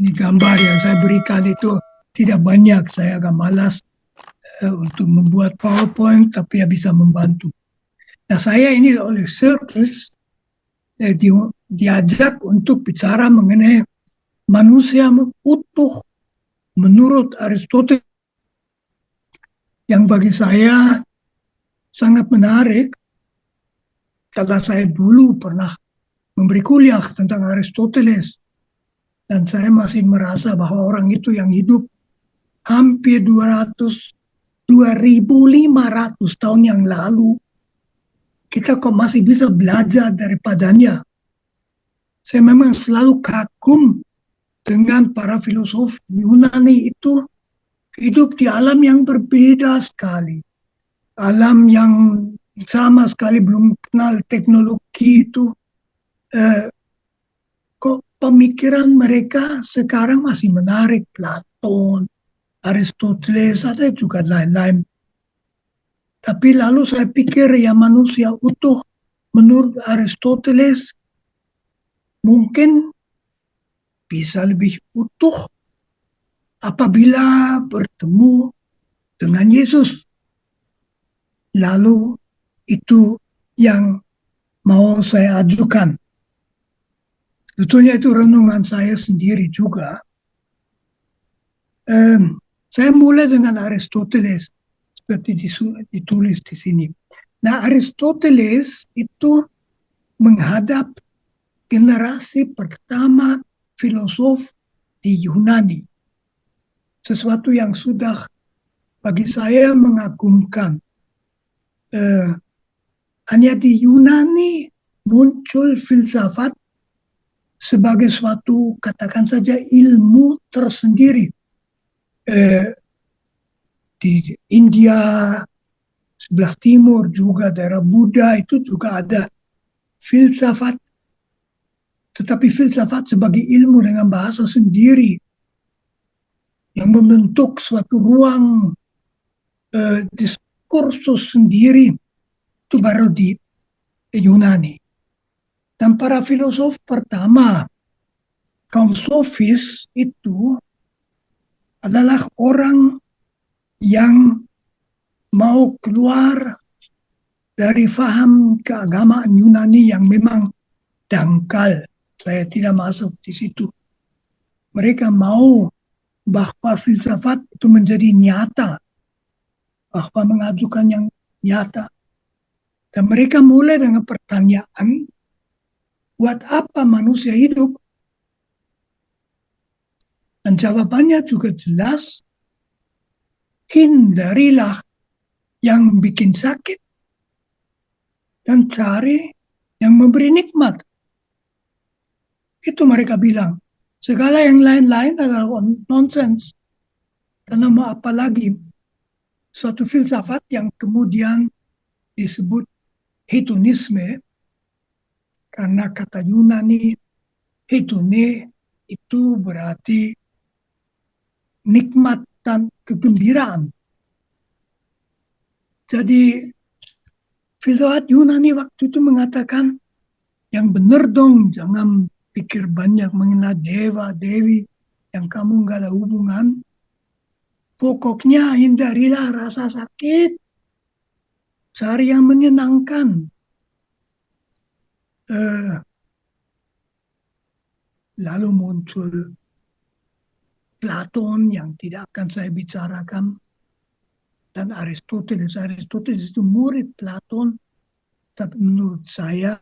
Ini gambar yang saya berikan itu tidak banyak, saya agak malas untuk membuat PowerPoint, tapi ya bisa membantu. Nah, saya ini oleh Circles diajak untuk bicara mengenai manusia utuh menurut Aristoteles, yang bagi saya sangat menarik karena saya dulu pernah memberi kuliah tentang Aristoteles dan saya masih merasa bahwa orang itu yang hidup hampir 2.500 tahun yang lalu, kita kok masih bisa belajar daripadanya. Saya memang selalu kagum dengan para filosof Yunani itu hidup di alam yang berbeda sekali. Alam yang sama sekali belum kenal teknologi itu. Kok pemikiran mereka sekarang masih menarik. Platon, Aristoteles, ada juga lain-lain. Tapi lalu saya pikir ya manusia utuh menurut Aristoteles mungkin bisa lebih utuh apabila bertemu dengan Yesus. Lalu itu yang mau saya ajukan. Sebetulnya itu renungan saya sendiri juga. Saya mulai dengan Aristoteles seperti ditulis di sini. Nah, Aristoteles itu menghadap generasi pertama filosof di Yunani. Sesuatu yang sudah bagi saya mengagumkan. Hanya di Yunani muncul filsafat sebagai suatu, katakan saja, ilmu tersendiri. Di India sebelah timur juga daerah Buddha itu juga ada filsafat, tetapi filsafat sebagai ilmu dengan bahasa sendiri yang membentuk suatu ruang diskursus sendiri, itu baru di Yunani. Dan para filosof pertama, kaum sofis itu adalah orang yang mau keluar dari faham keagamaan Yunani yang memang dangkal. Saya tidak masuk di situ. Mereka mau bahwa filsafat itu menjadi nyata, bahwa mengajukan yang nyata. Dan mereka mulai dengan pertanyaan, buat apa manusia hidup? Dan jawabannya juga jelas, hindarilah yang bikin sakit dan cari yang memberi nikmat. Itu mereka bilang. Segala yang lain-lain adalah nonsens. Karena mau apa lagi? Suatu filsafat yang kemudian disebut hedonisme, karena kata Yunani hedone itu berarti nikmat dan kegembiraan. Jadi filsafat Yunani waktu itu mengatakan, yang benar dong, jangan pikir banyak mengenai dewa, dewi, yang kamu nggak ada hubungan. Pokoknya hindarilah rasa sakit, cari yang menyenangkan. Lalu muncul Platon yang tidak akan saya bicarakan, dan Aristoteles. Aristoteles itu murid Platon, tapi menurut saya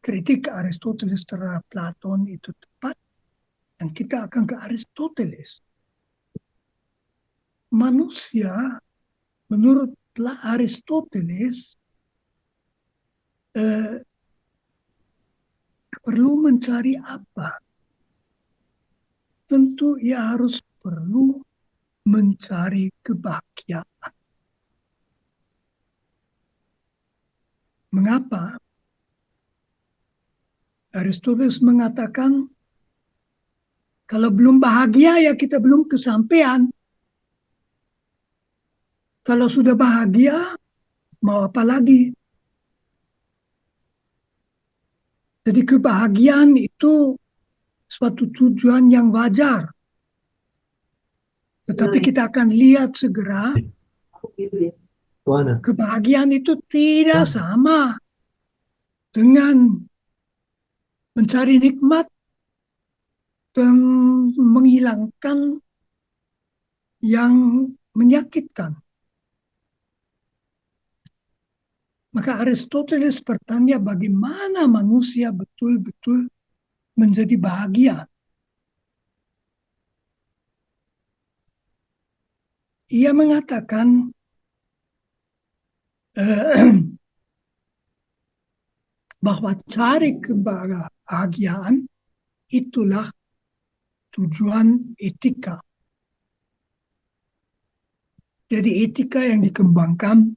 kritik Aristoteles terhadap Platon itu tepat, dan kita akan ke Aristoteles. Manusia menurut Aristoteles perlu mencari apa? Tentu ia harus perlu mencari kebahagiaan. Mengapa? Aristoteles mengatakan, kalau belum bahagia ya kita belum kesampaian. Kalau sudah bahagia, mau apa lagi? Jadi kebahagiaan itu suatu tujuan yang wajar. Tetapi kita akan lihat segera kebahagiaan itu tidak sama dengan mencari nikmat dan menghilangkan yang menyakitkan. Maka Aristoteles bertanya bagaimana manusia betul-betul menjadi bahagia. Ia mengatakan bahwa cari kebahagiaan itulah tujuan etika. Jadi etika yang dikembangkan,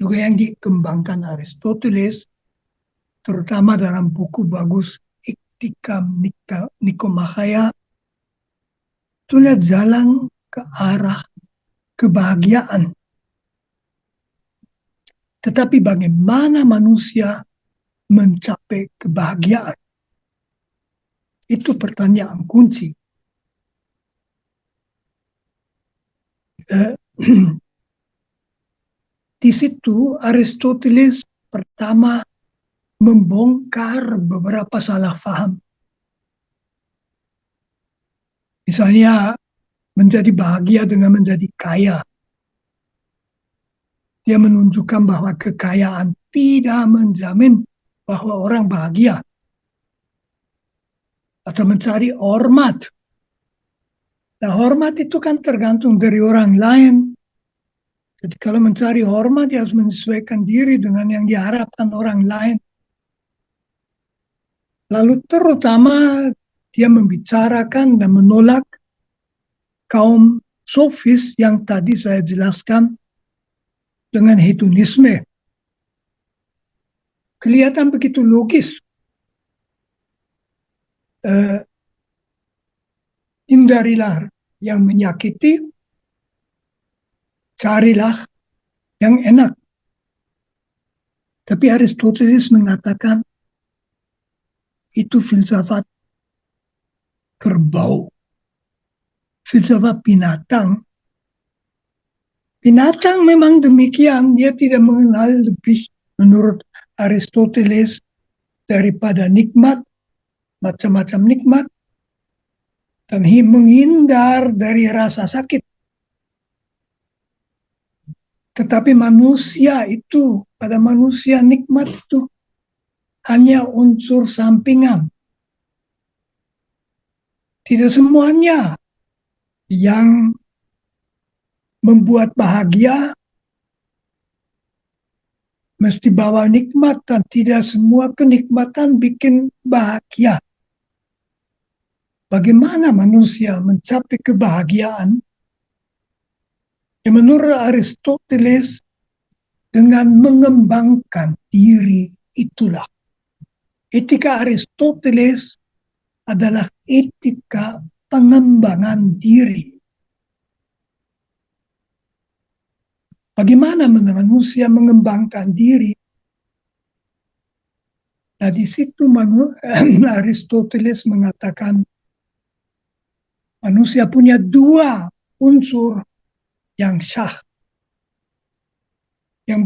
juga yang dikembangkan Aristoteles, terutama dalam buku bagus Etika Nikomachia, itulah jalan ke arah kebahagiaan. Tetapi bagaimana manusia mencapai kebahagiaan? Itu pertanyaan kunci. Di situ Aristoteles pertama membongkar beberapa salah faham. Misalnya menjadi bahagia dengan menjadi kaya. Dia menunjukkan bahwa kekayaan tidak menjamin bahwa orang bahagia. Atau mencari hormat. Nah, hormat itu kan tergantung dari orang lain. Jadi kalau mencari hormat, dia harus menyesuaikan diri dengan yang diharapkan orang lain. Lalu terutama dia membicarakan dan menolak kaum sofis yang tadi saya jelaskan dengan hedonisme. Kelihatan begitu logis. Hindarilah yang menyakiti, carilah yang enak. Tapi Aristoteles mengatakan itu filsafat kerbau, filsafat binatang. Binatang memang demikian, dia tidak mengenal lebih menurut Aristoteles daripada nikmat, macam-macam nikmat, dan menghindar dari rasa sakit. Tetapi manusia itu, pada manusia nikmat itu hanya unsur sampingan. Tidak semuanya yang membuat bahagia mesti bawa nikmat, dan tidak semua kenikmatan bikin bahagia. Bagaimana manusia mencapai kebahagiaan? Ya, menurut Aristoteles, dengan mengembangkan diri itulah. Etika Aristoteles adalah etika pengembangan diri. Bagaimana manusia mengembangkan diri? Nah, di situ Aristoteles mengatakan manusia punya dua unsur yang syah, yang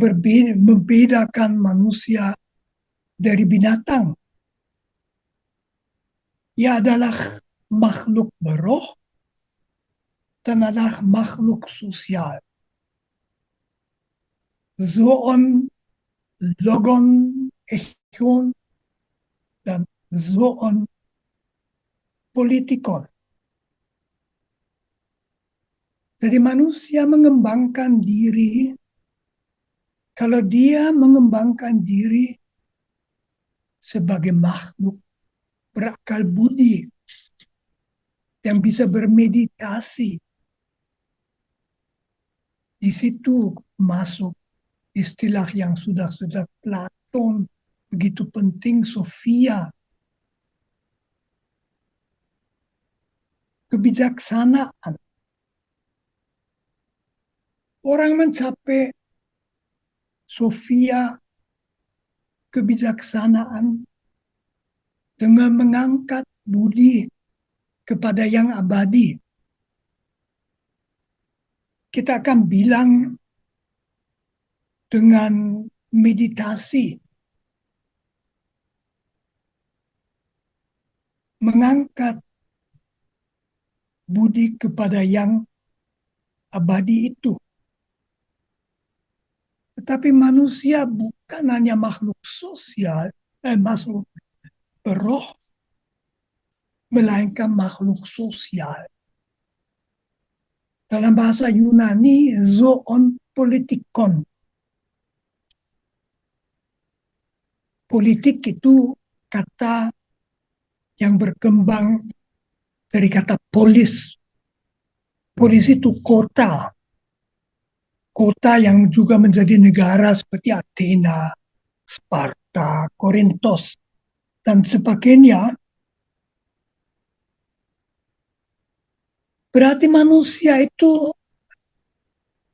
membedakan manusia dari binatang. Ia adalah makhluk beroh dan adalah makhluk sosial. Zoon, logon, echon, dan zoon politikon. Jadi manusia mengembangkan diri, kalau dia mengembangkan diri sebagai makhluk berakal budi, yang bisa bermeditasi. Di situ masuk istilah yang sudah Platon begitu penting, Sophia. Kebijaksanaan. Orang mencapai Sophia, kebijaksanaan, dengan mengangkat budi kepada yang abadi. Kita akan bilang dengan meditasi, mengangkat budi kepada yang abadi itu. Tetapi manusia bukan hanya makhluk sosial, makhluk roh, melainkan makhluk sosial. Dalam bahasa Yunani, zoon politikon. Politik itu kata yang berkembang dari kata polis. Polis itu kota. Kota yang juga menjadi negara seperti Athena, Sparta, Korintos, dan sebagainya. Berarti manusia itu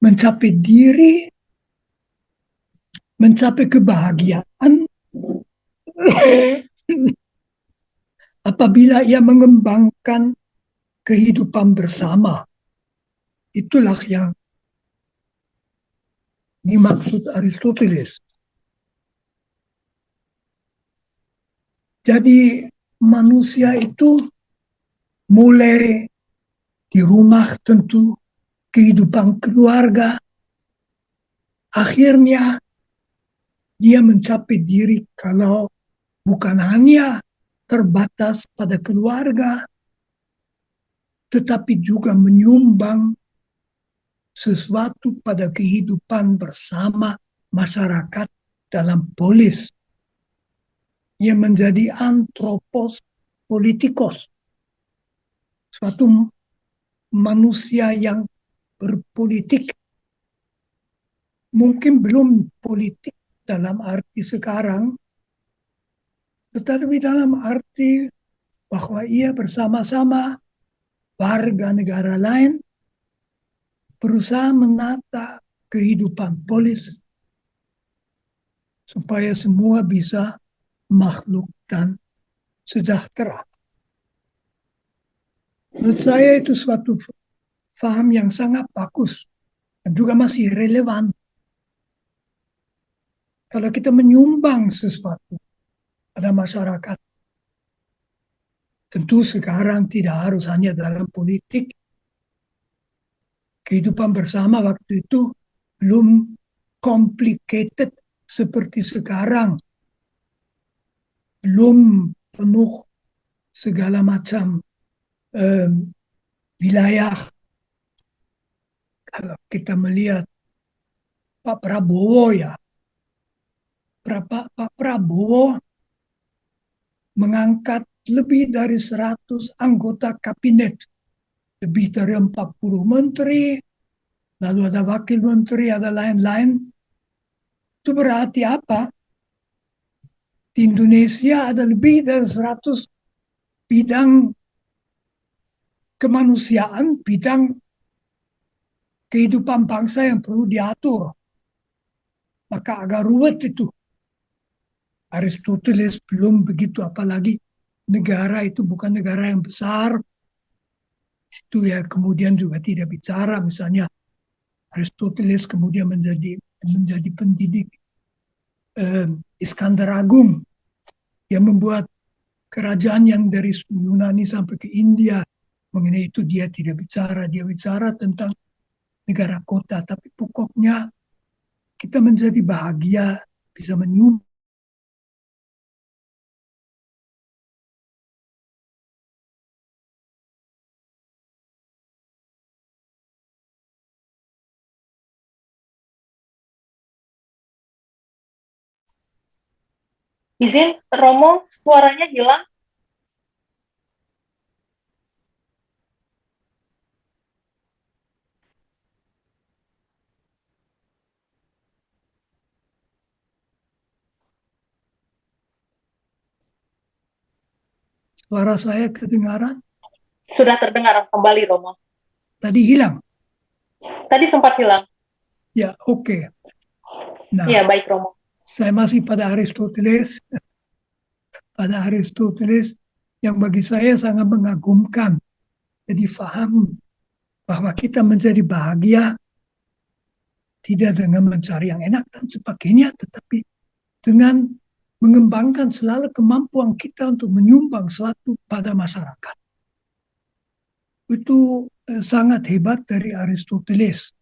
mencapai diri, mencapai kebahagiaan apabila ia mengembangkan kehidupan bersama. Itulah yang dimaksud Aristoteles. Jadi manusia itu mulai di rumah tentu, kehidupan keluarga, akhirnya dia mencapai diri kalau bukan hanya terbatas pada keluarga, tetapi juga menyumbang sesuatu pada kehidupan bersama masyarakat dalam polis. Ia menjadi antropos politikos, suatu manusia yang berpolitik. Mungkin belum politik dalam arti sekarang, tetapi dalam arti bahwa ia bersama-sama warga negara lain berusaha menata kehidupan polis supaya semua bisa makhluk dan sejahtera. Menurut saya itu suatu faham yang sangat bagus dan juga masih relevan. Kalau kita menyumbang sesuatu pada masyarakat, tentu sekarang tidak harus hanya dalam politik. Kehidupan bersama waktu itu belum complicated seperti sekarang. Belum penuh segala macam wilayah. Kalau kita melihat Pak Prabowo ya, Pak Prabowo mengangkat lebih dari 100 anggota kabinet, lebih dari 40 menteri, lalu ada wakil menteri, ada lain-lain. Itu berarti apa? Di Indonesia ada lebih dari 100 bidang kemanusiaan, bidang kehidupan bangsa yang perlu diatur. Maka agak ruwet itu. Aristoteles belum begitu, apalagi negara itu bukan negara yang besar. Itu ya kemudian juga tidak bicara, misalnya Aristoteles kemudian menjadi pendidik Iskandar Agung yang membuat kerajaan yang dari Yunani sampai ke India. Mengenai itu dia tidak bicara, dia bicara tentang negara kota, tapi pokoknya kita menjadi bahagia, bisa menyumbang. Izin, Romo, suaranya hilang. Suara saya kedengaran? Sudah terdengar kembali, Romo. Tadi hilang? Tadi sempat hilang. Ya, oke. Nah, Iya, baik, Romo. saya masih pada Aristoteles. Pada Aristoteles, yang bagi saya sangat mengagumkan. Jadi faham bahwa kita menjadi bahagia tidak dengan mencari yang enak dan sebagainya, tetapi dengan mengembangkan selalu kemampuan kita untuk menyumbang sesuatu pada masyarakat. Itu sangat hebat dari Aristoteles.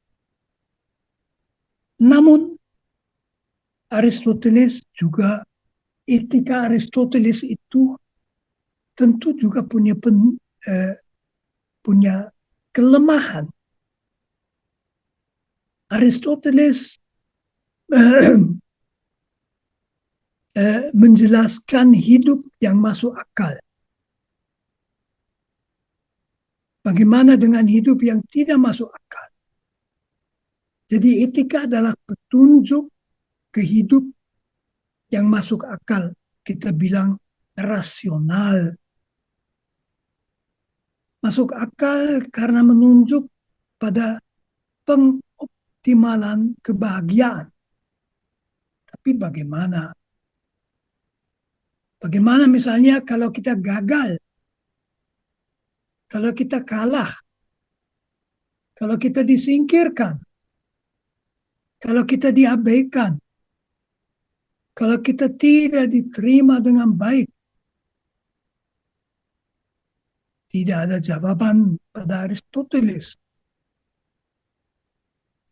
Namun Aristoteles juga, etika Aristoteles itu tentu juga punya kelemahan. Aristoteles menjelaskan hidup yang masuk akal. Bagaimana dengan hidup yang tidak masuk akal? Jadi etika adalah petunjuk ke hidup yang masuk akal. Kita bilang rasional. Masuk akal karena menunjuk pada pengoptimalan kebahagiaan. Tapi bagaimana? Bagaimana misalnya kalau kita gagal? Kalau kita kalah? Kalau kita disingkirkan? Kalau kita diabaikan? Kalau kita tidak diterima dengan baik? Tidak ada jawaban pada Aristoteles.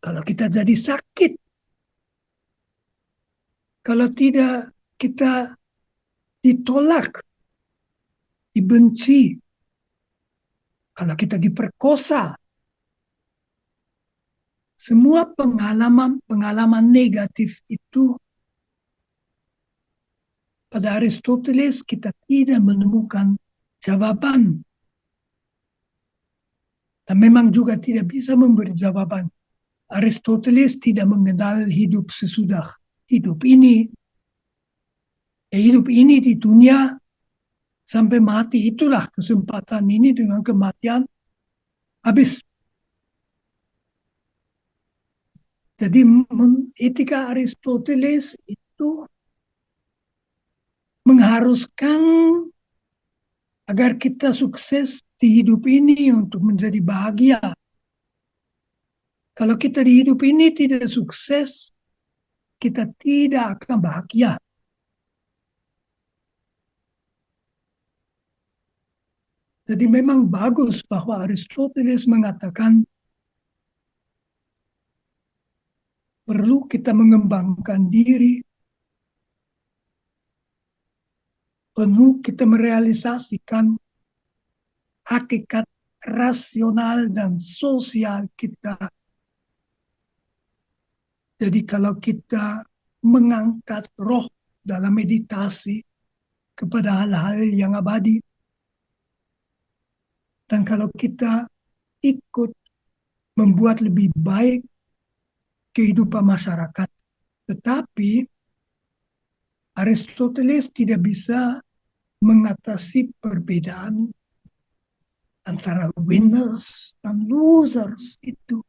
Kalau kita jadi sakit, kalau tidak kita ditolak, dibenci, kalau kita diperkosa, semua pengalaman negatif itu pada Aristoteles kita tidak menemukan jawaban. Dan memang juga tidak bisa memberi jawaban. Aristoteles tidak mengenal hidup sesudah hidup ini. Hidup ini di dunia sampai mati, itulah kesempatan ini, dengan kematian habis. Jadi etika Aristoteles itu mengharuskan agar kita sukses di hidup ini untuk menjadi bahagia. Kalau kita di hidup ini tidak sukses, kita tidak akan bahagia. Jadi memang bagus bahwa Aristoteles mengatakan perlu kita mengembangkan diri, perlu kita merealisasikan hakikat rasional dan sosial kita. Jadi kalau kita mengangkat roh dalam meditasi kepada hal-hal yang abadi, dan kalau kita ikut membuat lebih baik kehidupan masyarakat. Tetapi Aristoteles tidak bisa mengatasi perbedaan antara winners dan losers itu.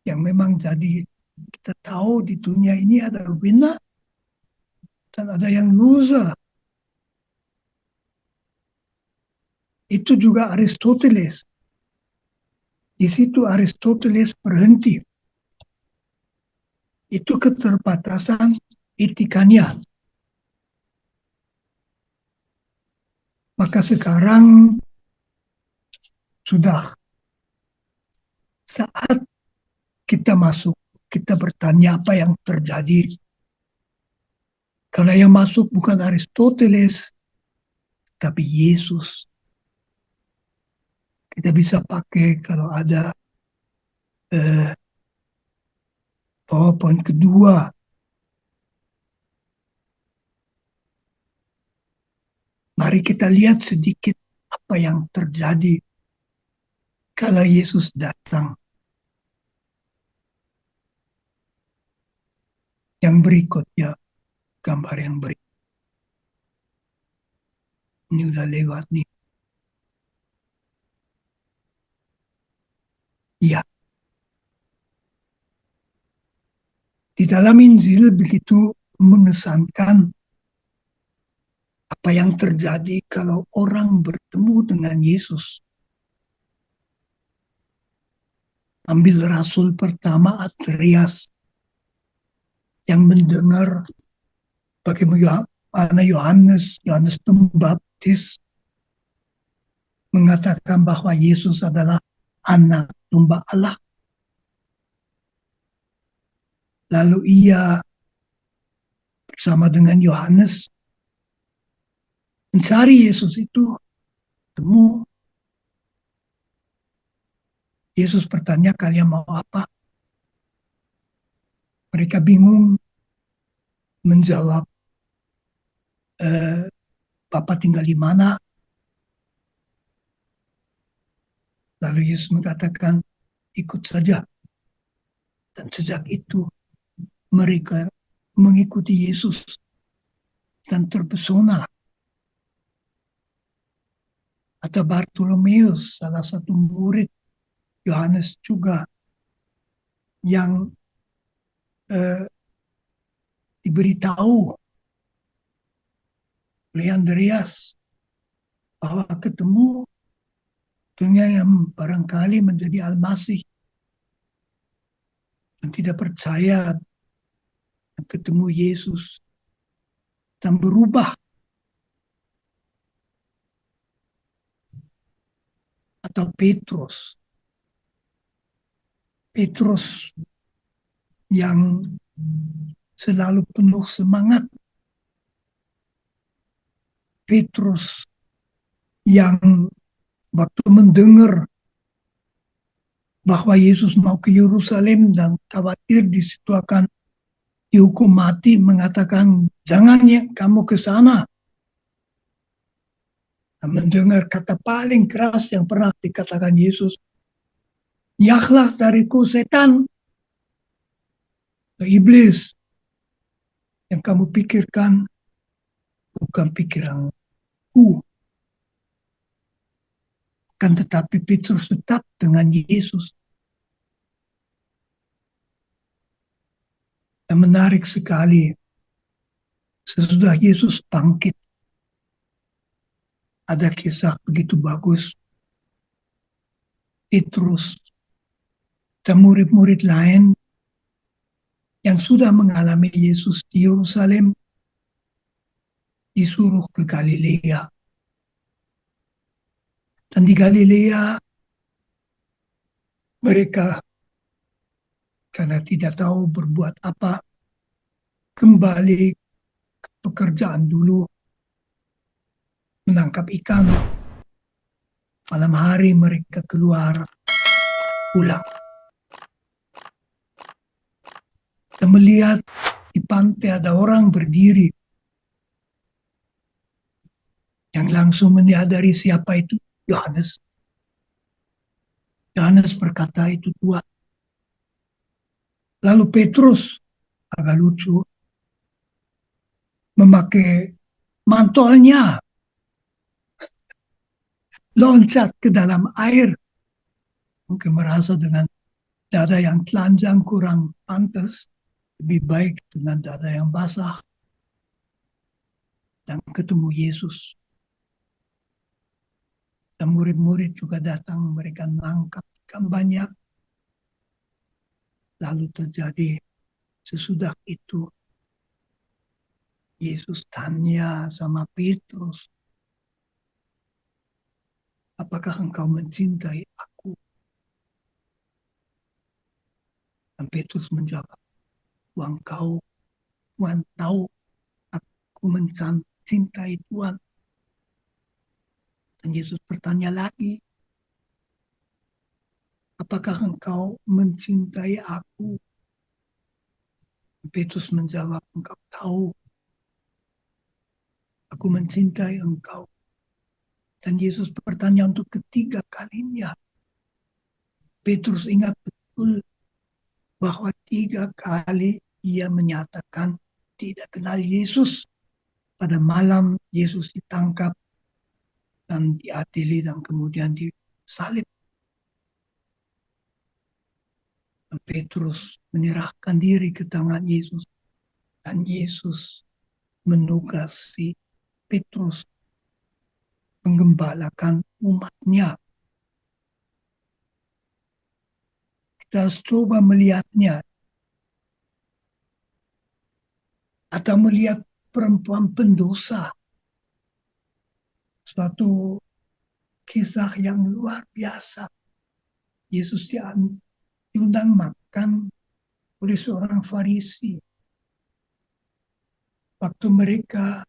Yang memang jadi kita tahu di dunia ini ada winner dan ada yang loser. Itu juga Aristoteles. Di situ Aristoteles berhenti. Itu keterbatasan etikanya. Maka sekarang sudah saat kita masuk, kita bertanya apa yang terjadi. Kalau yang masuk bukan Aristoteles, tapi Yesus. Kita bisa pakai kalau ada PowerPoint kedua. Mari kita lihat sedikit apa yang terjadi kalau Yesus datang. Yang berikutnya, gambar yang berikut. Ini udah lewat nih. Ya. Di dalam Injil begitu mengesankan Apa yang terjadi kalau orang bertemu dengan Yesus? Ambil rasul pertama Andreas yang mendengar bagaimana Yohanes Pembaptis mengatakan bahwa Yesus adalah anak domba Allah. Lalu ia bersama dengan Yohanes mencari Yesus itu, temu. Yesus bertanya, kalian mau apa? Mereka bingung menjawab, Bapak tinggal di mana? Lalu Yesus mengatakan, ikut saja. Dan sejak itu mereka mengikuti Yesus dan terpesona. Atau Bartolomeus, salah satu murid Yohanes juga, yang diberitahu oleh Andreas bahwa ketemu dengan yang barangkali menjadi Al-Masih dan tidak percaya dan ketemu Yesus dan berubah. Atau Petrus yang selalu penuh semangat, Petrus yang waktu mendengar bahwa Yesus mau ke Yerusalem dan khawatir di situ akan dihukum mati, mengatakan, jangan ya kamu ke sana. Dan mendengar kata paling keras yang pernah dikatakan Yesus, "Nyahlah dariku setan, iblis, yang kamu pikirkan bukan pikiranku." Kan tetapi Petrus tetap dengan Yesus. Dan menarik sekali, sesudah Yesus bangkit, ada kisah begitu bagus. Petrus dan murid-murid lain yang sudah mengalami Yesus di Yerusalem disuruh ke Galilea. Dan di Galilea mereka karena tidak tahu berbuat apa, kembali ke pekerjaan dulu, menangkap ikan. Malam hari mereka keluar pulang. Dan melihat di pantai ada orang berdiri yang langsung menyadari siapa itu Yohanes. Yohanes berkata, itu Tuhan. Lalu Petrus, agak lucu, memakai mantolnya, loncat ke dalam air. Mungkin merasa dengan dada yang telanjang kurang pantas, lebih baik dengan dada yang basah. Dan ketemu Yesus. Dan murid-murid juga datang, mereka menangkap ikan banyak. Lalu terjadi sesudah itu, Yesus tanya sama Petrus, apakah engkau mencintai aku? Dan Petrus menjawab, Tuhan tahu aku mencintai Tuhan. Dan Yesus bertanya lagi, apakah engkau mencintai aku? Petrus menjawab, engkau tahu aku mencintai engkau. Dan Yesus bertanya untuk ketiga kalinya. Petrus ingat betul bahwa 3 kali ia menyatakan tidak kenal Yesus. Pada malam Yesus ditangkap dan diadili dan kemudian disalib. Dan Petrus menyerahkan diri ke tangan Yesus. Dan Yesus menugasi Petrus menggembalakan umatnya. Kita harus coba melihatnya atau melihat perempuan pendosa, suatu kisah yang luar biasa. Yesus diundang makan oleh seorang Farisi. Waktu mereka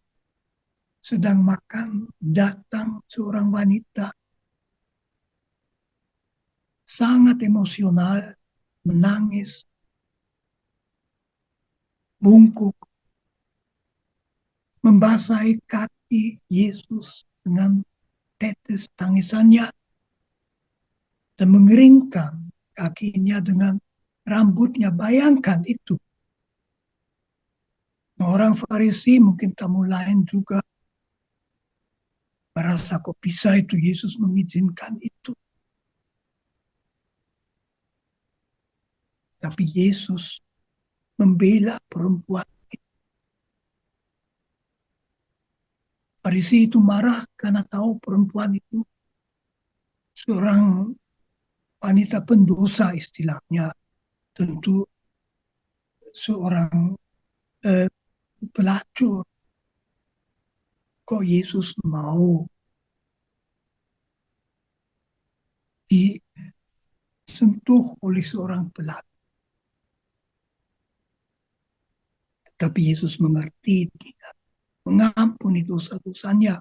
sedang makan, datang seorang wanita sangat emosional, menangis, bungkuk, membasahi kaki Yesus dengan tetes tangisannya dan mengeringkan kakinya dengan rambutnya. Bayangkan itu. Orang Farisi, mungkin tamu lain juga merasa kok bisa itu Yesus mengizinkan itu. Tapi Yesus membela perempuan. Farisi itu marah karena tahu perempuan itu seorang wanita pendosa istilahnya. Tentu seorang pelacur. Kok Yesus mau disentuh oleh seorang pelacur? Tapi Yesus mengerti, dia mengampuni dosa-dosanya.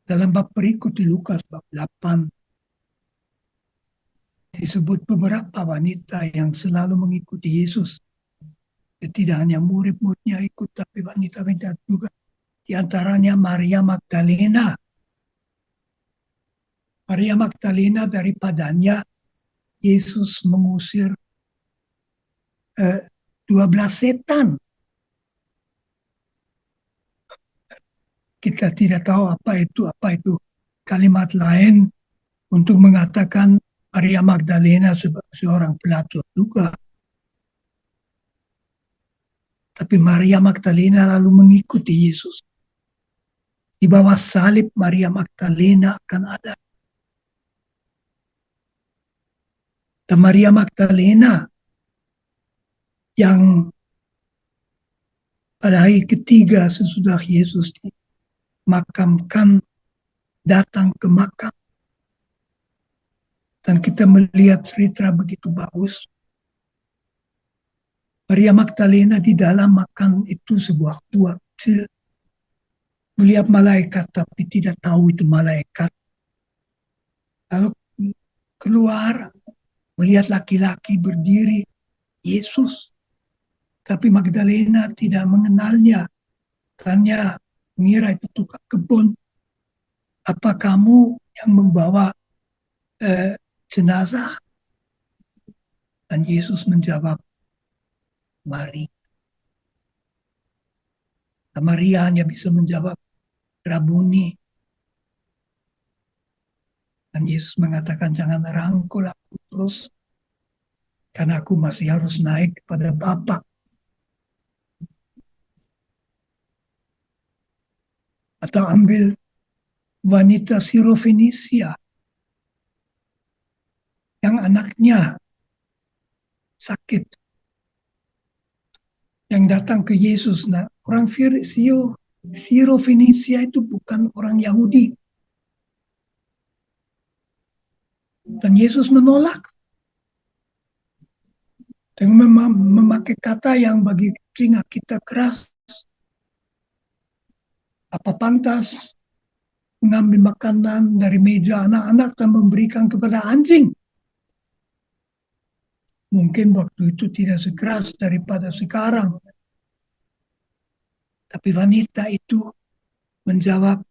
Dalam bab berikut di Lukas bab 8 disebut beberapa wanita yang selalu mengikuti Yesus. Tidak hanya murid-muridnya ikut, tapi wanita-wanita juga. Di antaranya Maria Magdalena. Maria Magdalena daripadanya Yesus mengusir 12 setan. Kita tidak tahu apa itu kalimat lain untuk mengatakan Maria Magdalena seorang pelacur juga. Tapi Maria Magdalena lalu mengikuti Yesus. Di bawah salib Maria Magdalena akan ada. Dan Maria Magdalena yang pada hari ketiga sesudah Yesus dimakamkan datang ke makam. Dan kita melihat cerita begitu bagus. Maria Magdalena di dalam makam itu sebuah gua kecil. Melihat malaikat tapi tidak tahu itu malaikat. Lalu keluar melihat laki-laki berdiri, Yesus. Tapi Magdalena tidak mengenalnya. Karena mengira itu tukang kebun. Apa kamu yang membawa jenazah? Dan Yesus menjawab, mari. Dan Maria hanya bisa menjawab, Rabuni. Dan Yesus mengatakan, jangan rangkul aku terus. Karena aku masih harus naik kepada Bapa. Atau ambil wanita Sirofenisia yang anaknya sakit, yang datang ke Yesus. Nah, orang Sirofenisia itu bukan orang Yahudi. Dan Yesus menolak dengan memakai kata yang bagi telinga kita keras. Apa pantas mengambil makanan dari meja anak-anak dan memberikan kepada anjing? Mungkin waktu itu tidak sekeras daripada sekarang. Tapi wanita itu menjawab,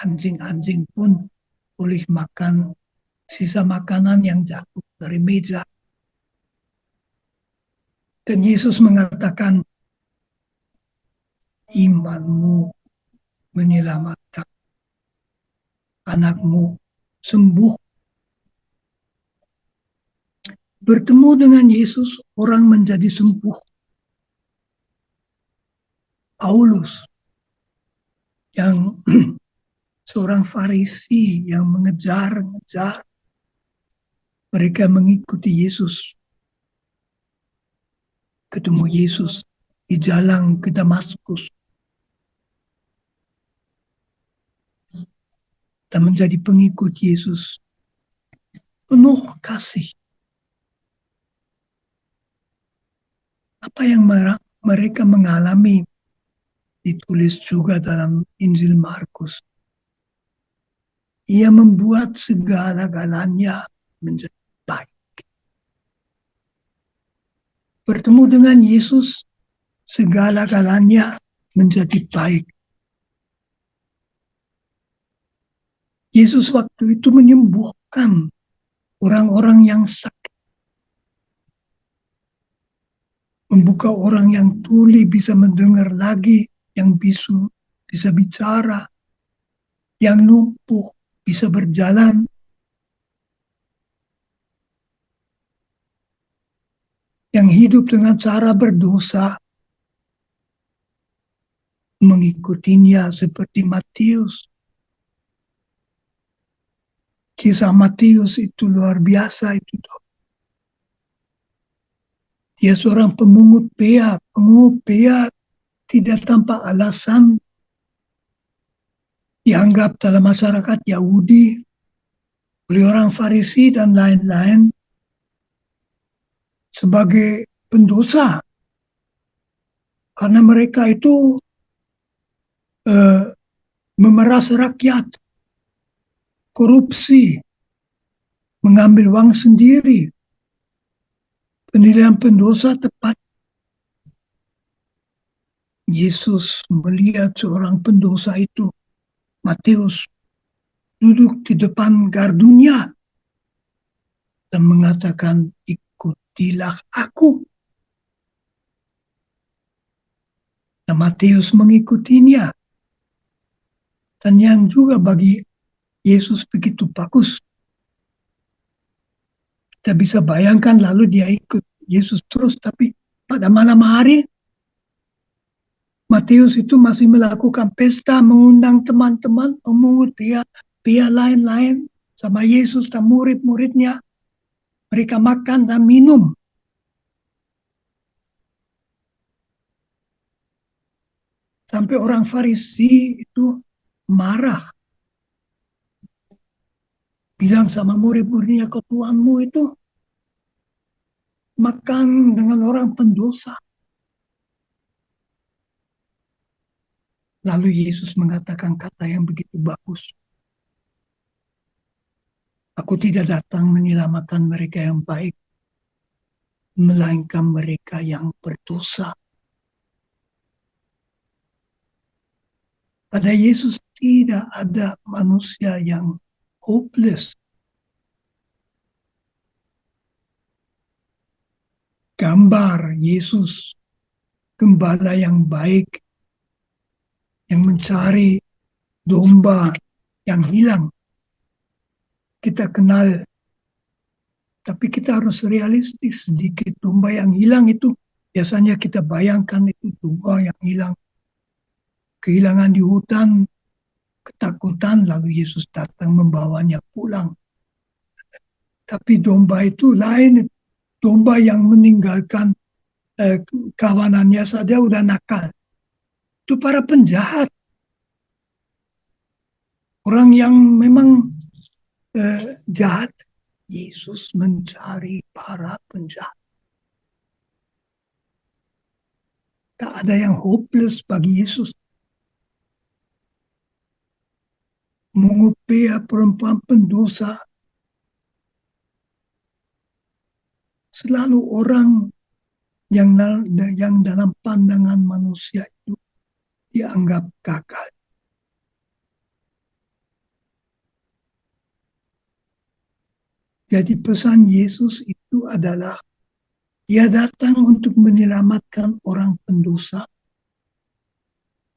anjing-anjing pun boleh makan sisa makanan yang jatuh dari meja. Dan Yesus mengatakan, imanmu menyelamatkan anakmu sembuh. Bertemu dengan Yesus, orang menjadi sembuh. Paulus yang seorang Farisi yang mengejar-ngejar mereka mengikuti Yesus. Ketemu Yesus di jalan ke Damaskus dan menjadi pengikut Yesus penuh kasih. Apa yang mereka mengalami ditulis juga dalam Injil Markus. Ia membuat segala-galanya menjadi baik. Bertemu dengan Yesus, segala-galanya menjadi baik. Yesus waktu itu menyembuhkan orang-orang yang sakit. Membuka orang yang tuli bisa mendengar lagi, yang bisu bisa bicara, yang lumpuh bisa berjalan. Yang hidup dengan cara berdosa mengikutinya seperti Matius. Kisah Matius itu luar biasa itu. Dia seorang pemungut bea. Pemungut bea tidak tanpa alasan dianggap dalam masyarakat Yahudi oleh orang Farisi dan lain-lain sebagai pendosa. Karena mereka itu memeras rakyat, korupsi, mengambil uang sendiri. Penilaian pendosa tepat. Yesus melihat seorang pendosa itu, Matius, duduk di depan gardunya dan mengatakan, ikutilah aku. Dan Matius mengikutinya. Dan yang juga bagi Yesus begitu bagus. Kita bisa bayangkan lalu dia ikut Yesus terus, tapi pada malam hari Matius itu masih melakukan pesta, mengundang teman-teman, memungut pihak lain-lain sama Yesus dan murid-muridnya. Mereka makan dan minum. Sampai orang Farisi itu marah. Bilang sama murid-muridnya, kok Tuhanmu itu makan dengan orang pendosa. Lalu Yesus mengatakan kata yang begitu bagus. Aku tidak datang menyelamatkan mereka yang baik, melainkan mereka yang berdosa. Pada Yesus tidak ada manusia yang hopeless. Gambar Yesus, gembala yang baik, yang mencari domba yang hilang. Kita kenal, tapi kita harus realistis sedikit. Domba yang hilang itu biasanya kita bayangkan itu domba yang hilang. Kehilangan di hutan, ketakutan, lalu Yesus datang membawanya pulang. Tapi domba itu lain, domba yang meninggalkan kawanannya saja udah nakal. Itu para penjahat. Orang yang memang jahat. Yesus mencari para penjahat. Tak ada yang hopeless bagi Yesus. Mengupaya perempuan pendosa. Selalu orang yang dalam pandangan manusia itu dianggap gagal. Jadi pesan Yesus itu adalah Dia datang untuk menyelamatkan orang pendosa,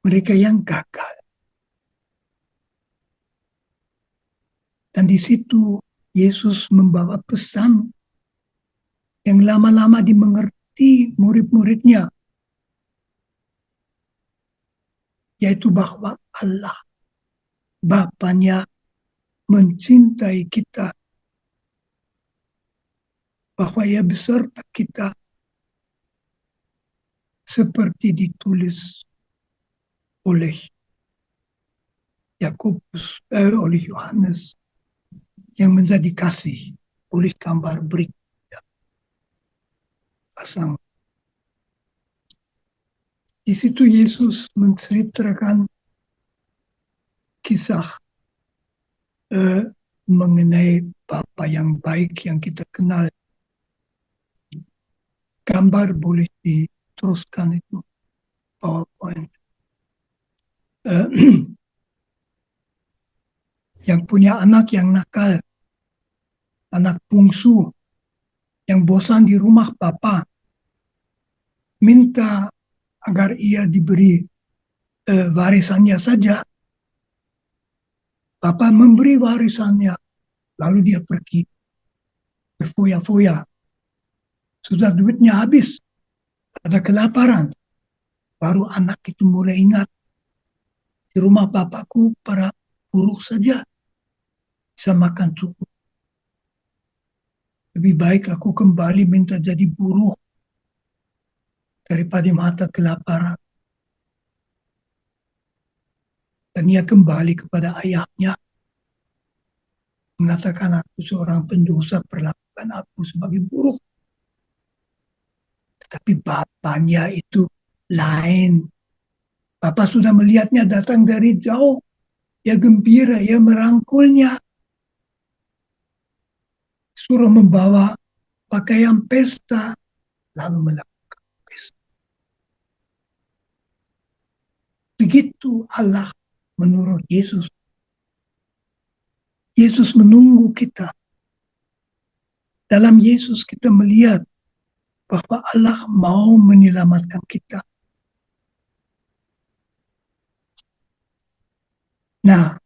mereka yang gagal. Dan di situ Yesus membawa pesan yang lama-lama dimengerti murid-muridnya. yaitu bahwa Allah, Bapanya, mencintai kita, bahwa Ia beserta kita seperti ditulis oleh oleh Yohanes yang menjadi kasih oleh gambar berikutnya pasang. Di situ Yesus menceritakan kisah mengenai Bapa yang baik yang kita kenal. Gambar boleh diteruskan itu PowerPoint. Yang punya anak yang nakal, anak bungsu yang bosan di rumah Bapa, minta agar ia diberi warisannya saja. Bapa memberi warisannya, lalu dia pergi berfoya-foya. Sudah duitnya habis, ada kelaparan. Baru anak itu mulai ingat, di rumah bapakku para buruh saja bisa makan cukup. Lebih baik aku kembali minta jadi buruh daripada mata kelaparan. Dan ia kembali kepada ayahnya, mengatakan, aku seorang pendosa, perlakukan aku sebagai buruh. Tetapi bapaknya itu lain. Bapak sudah melihatnya datang dari jauh. Ia gembira, ia merangkulnya. Suruh membawa pakaian pesta, lalu melakukan pesta. Begitu Allah menurut Yesus. Yesus menunggu kita. Dalam Yesus kita melihat bahwa Allah mau menyelamatkan kita. Nah,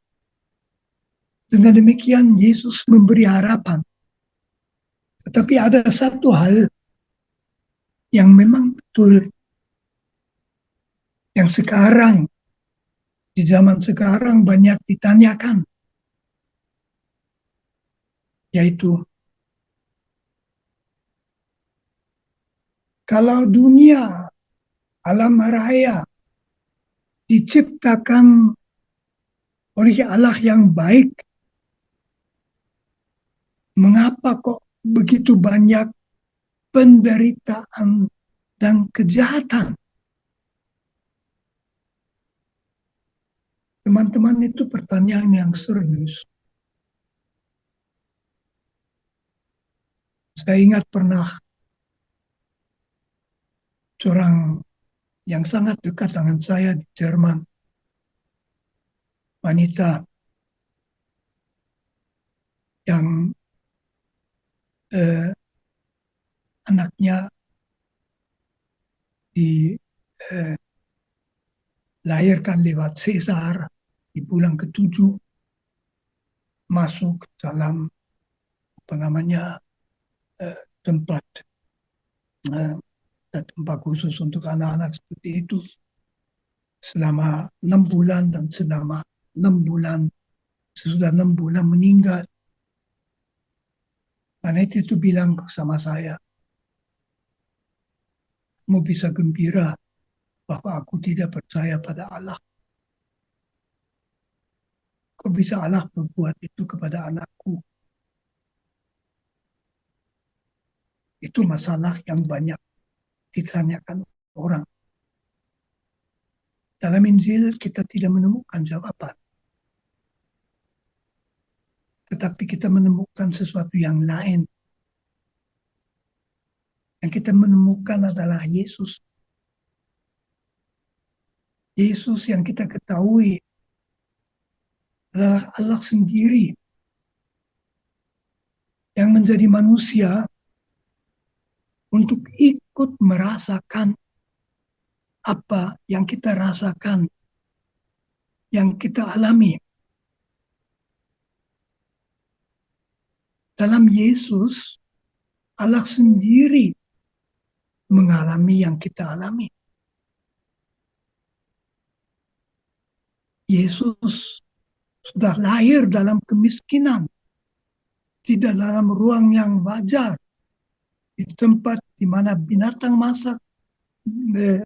dengan demikian Yesus memberi harapan. Tetapi ada satu hal yang memang betul, yang sekarang, di zaman sekarang banyak ditanyakan, yaitu kalau dunia, alam raya diciptakan oleh Allah yang baik, mengapa kok begitu banyak penderitaan dan kejahatan? Teman-teman, itu pertanyaan yang serius. Saya ingat pernah seorang yang sangat dekat dengan saya di Jerman, wanita yang anaknya dilahirkan lewat sesar di bulan ke-7, masuk dalam tempat tempat khusus untuk anak-anak seperti itu selama 6 bulan, dan selama 6 bulan, sesudah 6 bulan meninggal. Wanita itu bilang sama saya, kamu bisa gembira bahwa aku tidak percaya pada Allah. Kok bisa Allah berbuat itu kepada anakku? Itu masalah yang banyak ditanyakan orang. Dalam Injil kita tidak menemukan jawaban. Tetapi kita menemukan sesuatu yang lain. Yang kita menemukan adalah Yesus. Yesus yang kita ketahui adalah Allah sendiri yang menjadi manusia untuk ikut merasakan apa yang kita rasakan, yang kita alami. Dalam Yesus, Allah sendiri mengalami yang kita alami. Yesus sudah lahir dalam kemiskinan, tidak dalam ruang yang wajar, di tempat di mana binatang masak,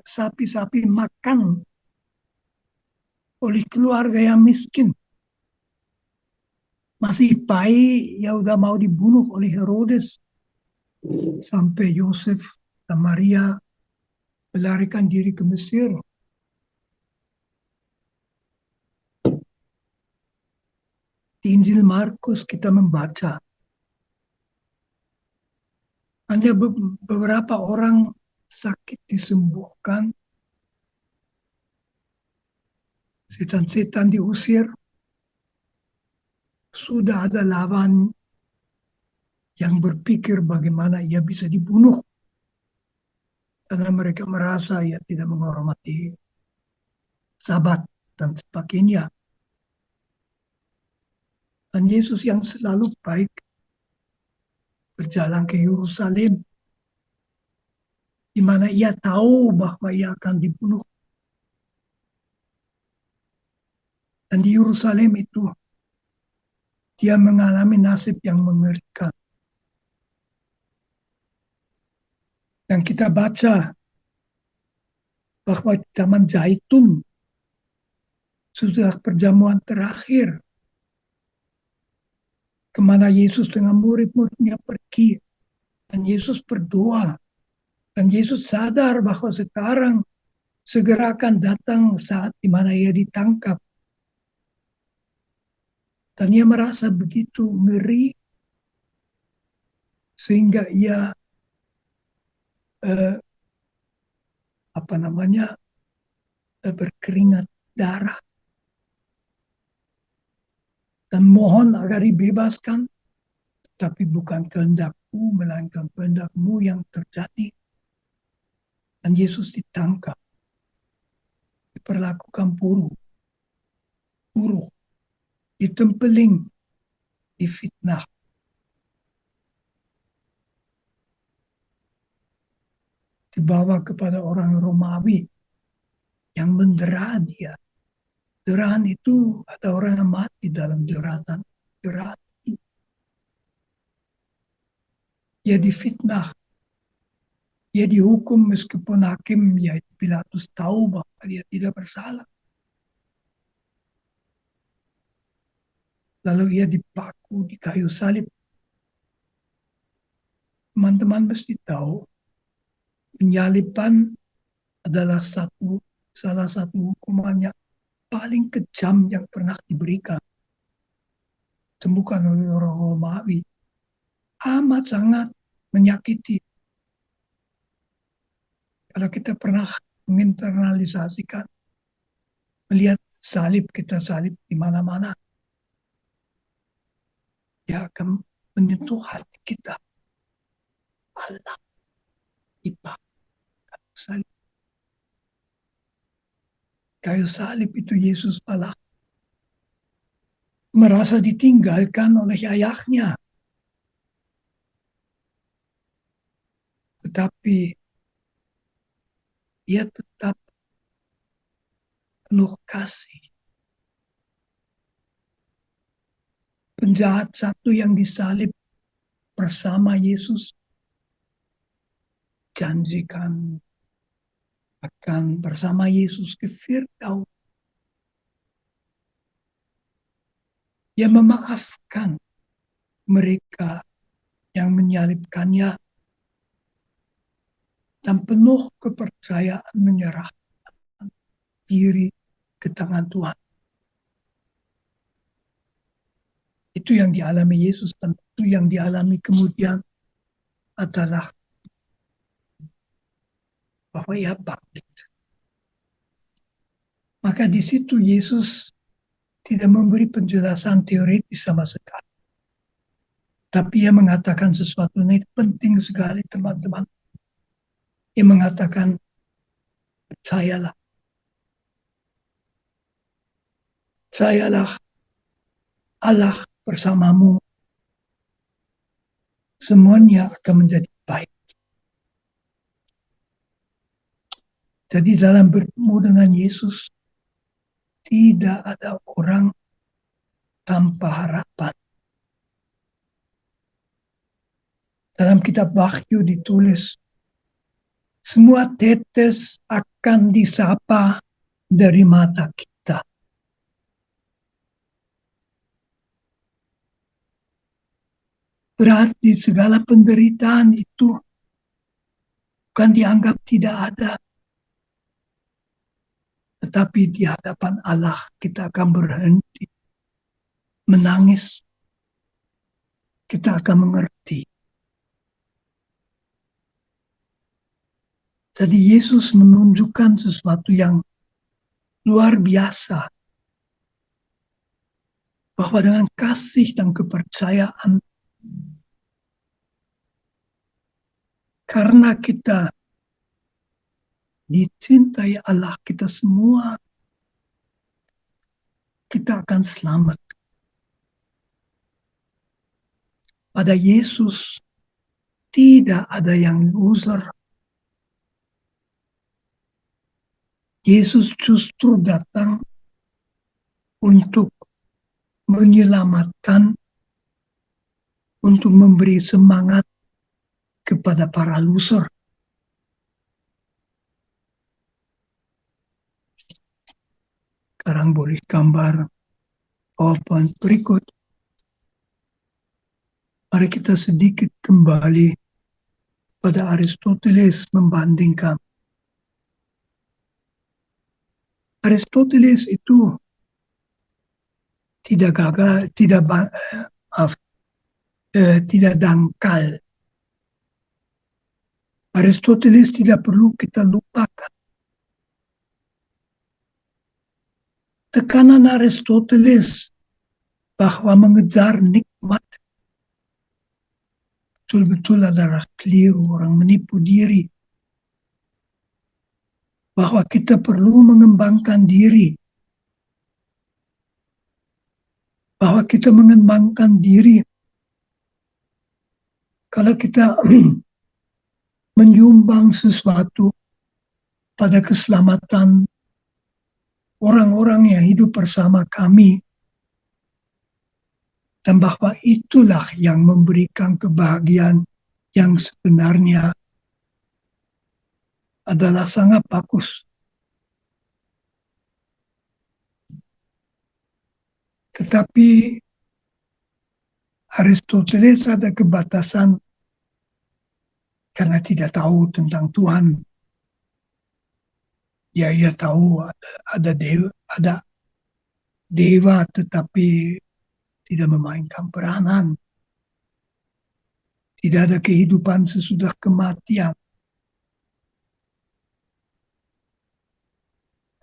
sapi-sapi makan oleh keluarga yang miskin. Masih bayi, ya udah mau dibunuh oleh Herodes. Sampai Yosef dan Maria melarikan diri ke Mesir. Di Injil Markus kita membaca hanya beberapa orang sakit disembuhkan, setan-setan diusir, sudah ada lawan yang berpikir bagaimana ia bisa dibunuh karena mereka merasa ia tidak menghormati Sabat dan sebagainya. Dan Yesus yang selalu baik berjalan ke Yerusalem, di mana ia tahu bahwa ia akan dibunuh. Dan di Yerusalem itu, dia mengalami nasib yang mengerikan. Dan kita baca bahwa di Taman Zaitun sudah perjamuan terakhir, kemana Yesus dengan murid-muridnya pergi. Dan Yesus berdoa. Dan Yesus sadar bahwa sekarang segera akan datang saat di mana ia ditangkap. Dan ia merasa begitu ngeri sehingga ia berkeringat darah dan mohon agar dibebaskan, tapi bukan kehendakku melainkan kehendakmu yang terjadi. Dan Yesus ditangkap, diperlakukan buruk, ditempeling, difitnah. Dibawa kepada orang Romawi yang mendera dia. Deraan itu ada orang yang mati dalam deraan itu. Ia difitnah. Ia dihukum meskipun hakim yaitu Pilatus tahu bahwa dia tidak bersalah. Lalu ia dipaku di kayu salib. Teman-teman mesti tahu, penyaliban adalah salah satu hukuman yang paling kejam yang pernah diberikan. Ditemukan oleh orang Romawi. Amat sangat menyakiti. Kalau kita pernah menginternalisasikan, melihat salib, kita salib di mana-mana, dia akan menyentuh hati kita. Allah dibakar salib. Kayu salib itu Yesus Allah merasa ditinggalkan oleh ayahnya. Tetapi ia tetap penuh kasih. Penjahat satu yang disalib bersama Yesus janjikan akan bersama Yesus ke Firdaus. Ia memaafkan mereka yang menyalibkannya dan penuh kepercayaan menyerahkan diri ke tangan Tuhan. Itu yang dialami Yesus, dan itu yang dialami kemudian adalah bahwa ia bangkit. Maka di situ Yesus tidak memberi penjelasan teoritis sama sekali. Tapi ia mengatakan sesuatu yang penting sekali, teman-teman. Ia mengatakan, percayalah. Percayalah, Allah bersamamu. Semuanya akan menjadi baik. Jadi dalam bertemu dengan Yesus, tidak ada orang tanpa harapan. Dalam kitab Wahyu ditulis, semua tetes akan disapa dari mata kita. Berarti segala penderitaan itu bukan dianggap tidak ada. Tetapi di hadapan Allah kita akan berhenti menangis. Kita akan mengerti. Jadi Yesus menunjukkan sesuatu yang luar biasa. Bahwa dengan kasih dan kepercayaan, karena kita dicintai Allah kita semua, kita akan selamat. Pada Yesus tidak ada yang loser. Yesus justru datang untuk menyelamatkan, untuk memberi semangat kepada para loser. Sekarang boleh gambar PowerPoint berikut. Mari kita sedikit kembali pada Aristoteles membandingkan. Aristoteles itu tidak gagal, tidak dangkal. Aristoteles tidak perlu kita lupakan. Tekanan Aristoteles bahwa mengejar nikmat betul-betul adalah keliru, orang menipu diri. Bahwa kita perlu mengembangkan diri. Bahwa kita mengembangkan diri kalau kita menyumbang sesuatu pada keselamatan orang-orang yang hidup bersama kami, dan bahwa itulah yang memberikan kebahagiaan yang sebenarnya adalah sangat bagus. Tetapi Aristoteles ada kebatasan karena tidak tahu tentang Tuhan. Ya, ia tahu ada dewa tetapi tidak memainkan peranan. Tidak ada kehidupan sesudah kematian.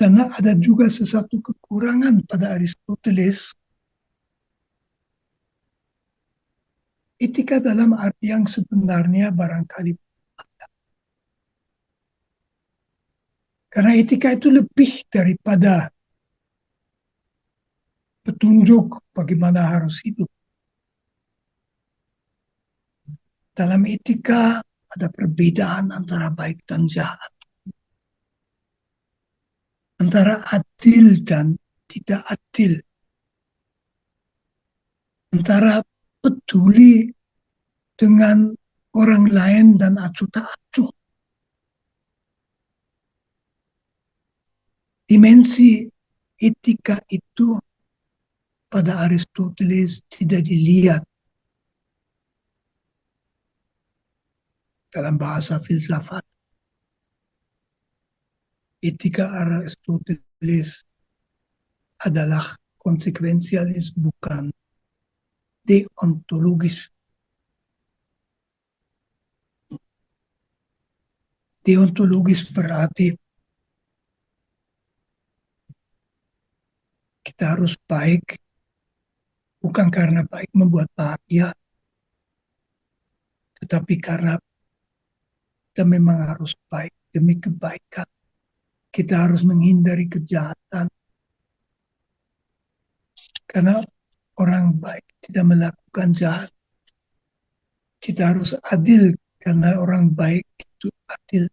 Karena ada juga sesuatu kekurangan pada Aristoteles. Etika dalam arti yang sebenarnya barangkali ada. Karena etika itu lebih daripada petunjuk bagaimana harus hidup. Dalam etika ada perbedaan antara baik dan jahat. Antara adil dan tidak adil. Antara peduli dengan orang lain dan acuh tak acuh. Dimensi etika itu pada Aristoteles tidak dilihat. Dalam bahasa filsafat, etika Aristoteles adalah konsekuensialis, bukan deontologis. Deontologis berarti kita harus baik, bukan karena baik membuat bahagia, tetapi karena kita memang harus baik demi kebaikan. Kita harus menghindari kejahatan. Karena orang baik tidak melakukan jahat. Kita harus adil karena orang baik itu adil.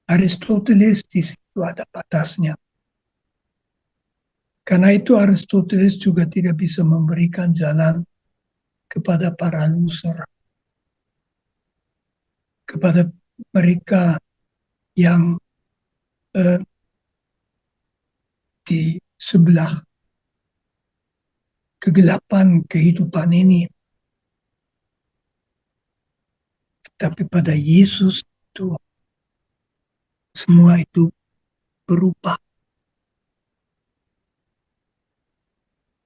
Aristoteles di itu ada batasnya. Karena itu Aristoteles juga tidak bisa memberikan jalan kepada para loser, kepada mereka yang di sebelah kegelapan kehidupan ini. Tapi pada Yesus itu semua itu berubah.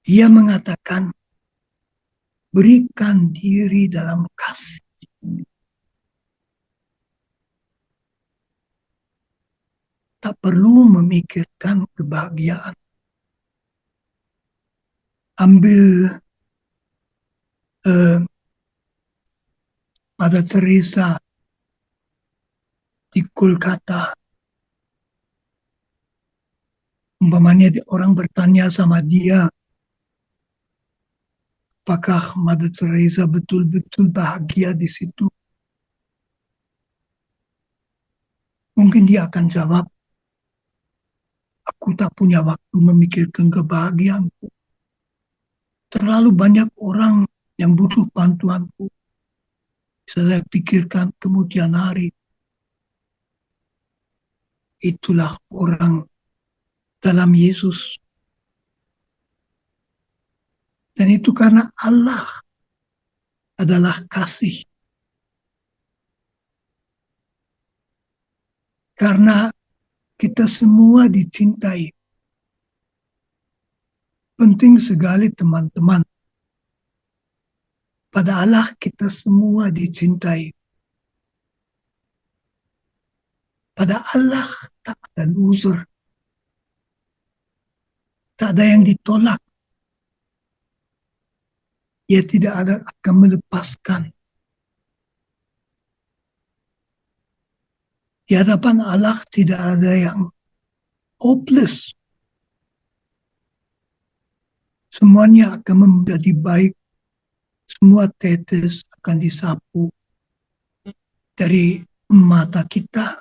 Ia mengatakan, berikan diri dalam kasih. Tak perlu memikirkan kebahagiaan. Ambil Mother Teresa di Kolkata. Umpamanya orang bertanya sama dia, apakah Mother Teresa betul-betul bahagia di situ? Mungkin dia akan jawab, aku tak punya waktu memikirkan kebahagiaanku. Terlalu banyak orang yang butuh bantuanku. Saya pikirkan kemudian hari. Itulah orang dalam Yesus. Dan itu karena Allah adalah kasih. Karena kita semua dicintai. Penting sekali teman-teman. Pada Allah kita semua dicintai. Pada Allah tak ada loser. Tak ada yang ditolak. Ia tidak ada akan melepaskan. Di hadapan Allah tidak ada yang hopeless. Semuanya akan menjadi baik. Semua tetes akan disapu dari mata kita.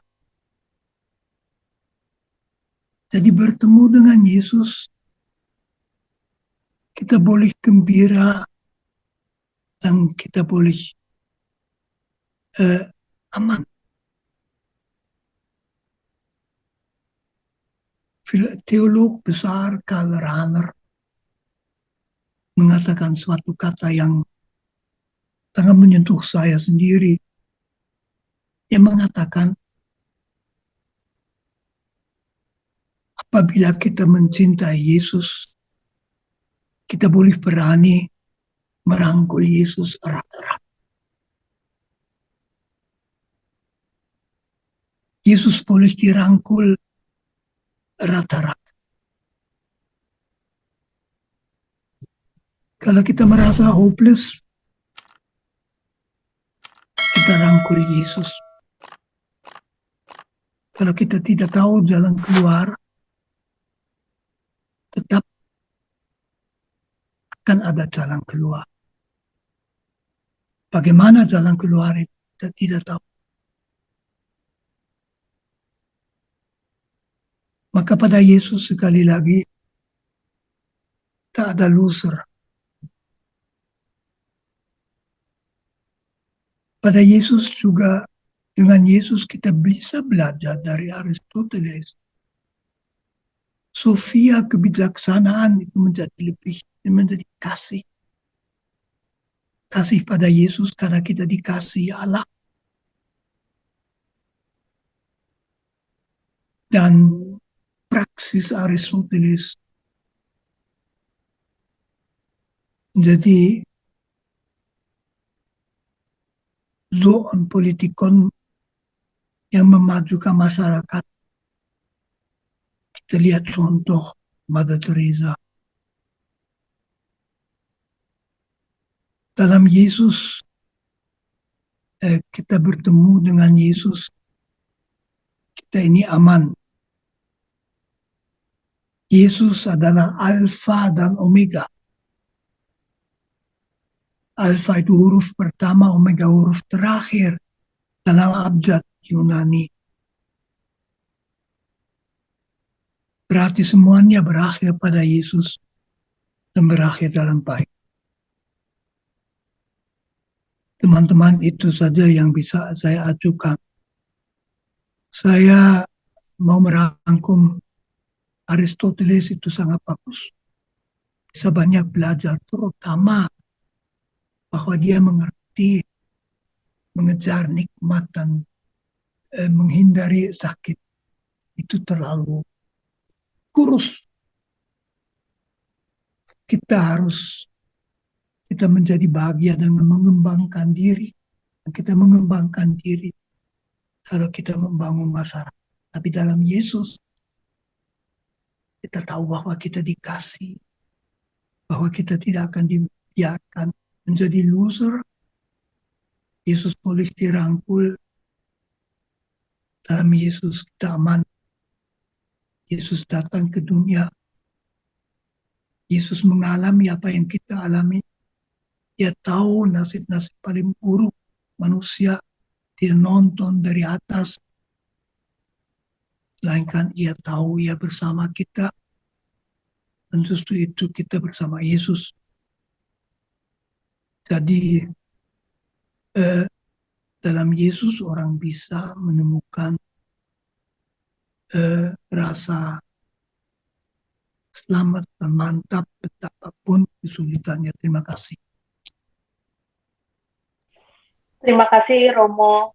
Jadi bertemu dengan Yesus, kita boleh gembira dan kita boleh aman. Teolog besar Karl Rahner mengatakan suatu kata yang sangat menyentuh saya sendiri. Dia mengatakan, apabila kita mencintai Yesus, kita boleh berani merangkul Yesus erat-erat. Yesus boleh dirangkul erat-erat. Kalau kita merasa hopeless, kita rangkul Yesus. Kalau kita tidak tahu jalan keluar, tetap akan ada jalan keluar. Bagaimana jalan keluar itu kita tidak tahu. Maka pada Yesus sekali lagi, tak ada loser. Pada Yesus juga, dengan Yesus kita bisa belajar dari Aristoteles. Sofia kebijaksanaan itu menjadi kasih. Kasih pada Yesus karena kita dikasihi Allah. Dan praksis Aristoteles menjadi zoon politikon yang memajukan masyarakat. Kita lihat contoh Mother Teresa. Dalam Yesus, kita bertemu dengan Yesus. Kita ini aman. Yesus adalah Alfa dan Omega. Alfa itu huruf pertama, Omega huruf terakhir dalam abjad Yunani. berarti semuanya berakhir pada Yesus dan berakhir dalam baik. Teman-teman, itu saja yang bisa saya ajukan. Saya mau merangkum Aristoteles itu sangat bagus. Bisa banyak belajar, terutama bahwa dia mengerti mengejar nikmat dan menghindari sakit. Itu terlalu kurus. Kita menjadi bahagia dengan mengembangkan diri. Kita mengembangkan diri kalau kita membangun masyarakat. Tapi dalam Yesus, kita tahu bahwa kita dikasih, bahwa kita tidak akan dibiarkan menjadi loser. Yesus boleh dirangkul. Dalam Yesus kita aman. Yesus datang ke dunia. Yesus mengalami apa yang kita alami. Dia tahu nasib-nasib paling buruk manusia. Dia nonton dari atas. Melainkan ia tahu ia bersama kita. Dan justru itu kita bersama Yesus. Jadi dalam Yesus orang bisa menemukan rasa selamat dan mantap betapapun kesulitannya. Terima kasih. Terima kasih Romo